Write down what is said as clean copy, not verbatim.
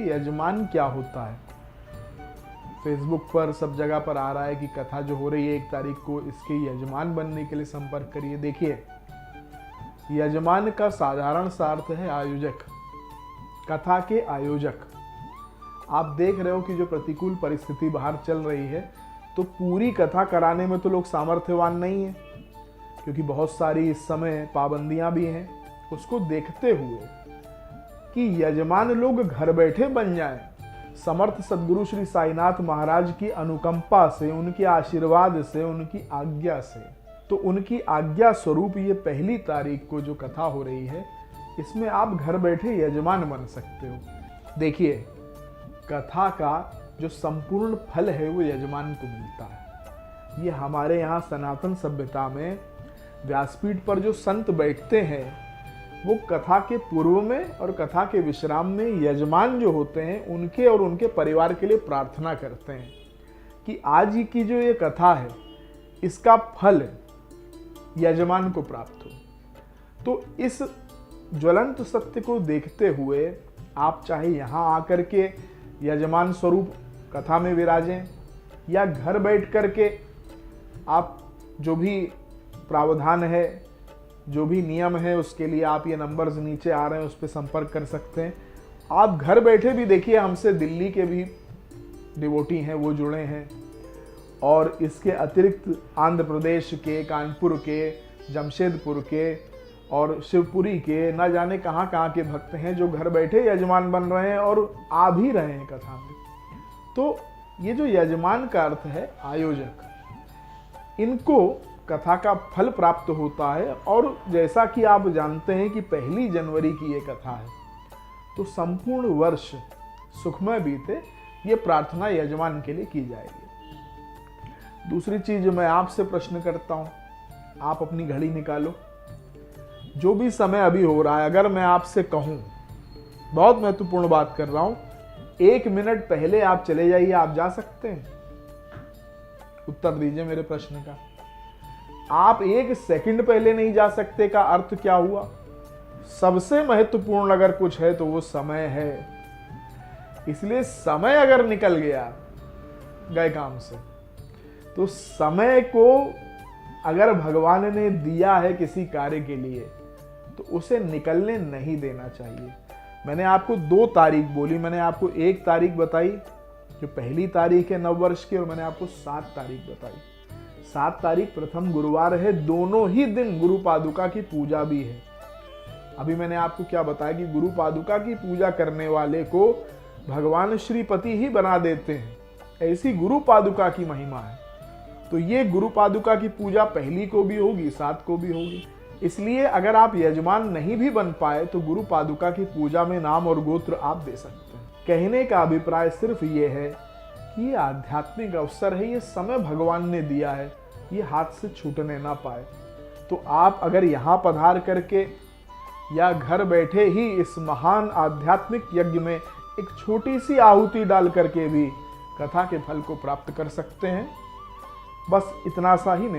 यजमान क्या होता है। फेसबुक पर सब जगह पर आ रहा है कि कथा जो हो रही है 1 तारीख को, इसके यजमान बनने के लिए संपर्क करिए। देखिए, यजमान का साधारण सा अर्थ है आयोजक, कथा के आयोजक। आप देख रहे हो कि जो प्रतिकूल परिस्थिति बाहर चल रही है, तो पूरी कथा कराने में तो लोग सामर्थ्यवान नहीं है, क्योंकि बहुत सारी इस समय पाबंदियां भी हैं। उसको देखते हुए कि यजमान लोग घर बैठे बन जाएं, समर्थ सद्गुरु श्री साईनाथ महाराज की अनुकंपा से, उनके आशीर्वाद से, उनकी आज्ञा से, तो उनकी आज्ञा स्वरूप ये 1 तारीख को जो कथा हो रही है, इसमें आप घर बैठे यजमान बन सकते हो। देखिए, कथा का जो संपूर्ण फल है वो यजमान को मिलता है। ये हमारे यहाँ सनातन सभ्यता में व्यासपीठ पर जो संत बैठते हैं, वो कथा के पूर्व में और कथा के विश्राम में यजमान जो होते हैं उनके और उनके परिवार के लिए प्रार्थना करते हैं कि आज की जो ये कथा है, इसका फल यजमान को प्राप्त हो। तो इस ज्वलंत सत्य को देखते हुए आप चाहे यहाँ आकर के यजमान स्वरूप कथा में विराजें, या घर बैठ करके आप जो भी प्रावधान है, जो भी नियम है, उसके लिए आप ये नंबर्स नीचे आ रहे हैं उस पर संपर्क कर सकते हैं। आप घर बैठे भी देखिए, हमसे दिल्ली के भी डिवोटी हैं, वो जुड़े हैं, और इसके अतिरिक्त आंध्र प्रदेश के, कानपुर के, जमशेदपुर के और शिवपुरी के, न जाने कहाँ कहाँ के भक्त हैं जो घर बैठे यजमान बन रहे हैं और आ भी रहे हैं कथा में। तो ये जो यजमान का अर्थ है आयोजक, इनको कथा का फल प्राप्त होता है। और जैसा कि आप जानते हैं कि 1 जनवरी की ये कथा है, तो संपूर्ण वर्ष सुखमय बीते, ये प्रार्थना यजमान के लिए की जाएगी। दूसरी चीज मैं आपसे प्रश्न करता हूं, आप अपनी घड़ी निकालो, जो भी समय अभी हो रहा है, अगर मैं आपसे कहूं, बहुत महत्वपूर्ण बात कर रहा हूं, 1 मिनट पहले आप चले जाइए, आप जा सकते हैं? उत्तर दीजिए मेरे प्रश्न का। आप 1 सेकंड पहले नहीं जा सकते का अर्थ क्या हुआ? सबसे महत्वपूर्ण अगर कुछ है तो वो समय है। इसलिए समय अगर निकल गया गए काम से, तो समय को अगर भगवान ने दिया है किसी कार्य के लिए, तो उसे निकलने नहीं देना चाहिए। मैंने आपको 2 तारीख बोली, मैंने आपको 1 तारीख बताई जो 1 तारीख है नववर्ष की, और मैंने आपको 7 तारीख बताई। 7 तारीख प्रथम गुरुवार है, दोनों ही दिन गुरु पादुका की पूजा भी है। अभी मैंने आपको क्या बताया कि गुरु पादुका की पूजा करने वाले को भगवान श्रीपति ही बना देते हैं, ऐसी गुरु पादुका की महिमा है। तो ये गुरु पादुका की पूजा 1 को भी होगी, 7 को भी होगी। इसलिए अगर आप यजमान नहीं भी बन पाए तो गुरु पादुका की पूजा में नाम और गोत्र आप दे सकते हैं। कहने का अभिप्राय सिर्फ ये है कि ये आध्यात्मिक अवसर है, ये समय भगवान ने दिया है, ये हाथ से छूटने ना पाए। तो आप अगर यहाँ पधार करके या घर बैठे ही इस महान आध्यात्मिक यज्ञ में एक छोटी सी आहुति डाल करके भी कथा के फल को प्राप्त कर सकते हैं। बस इतना सा ही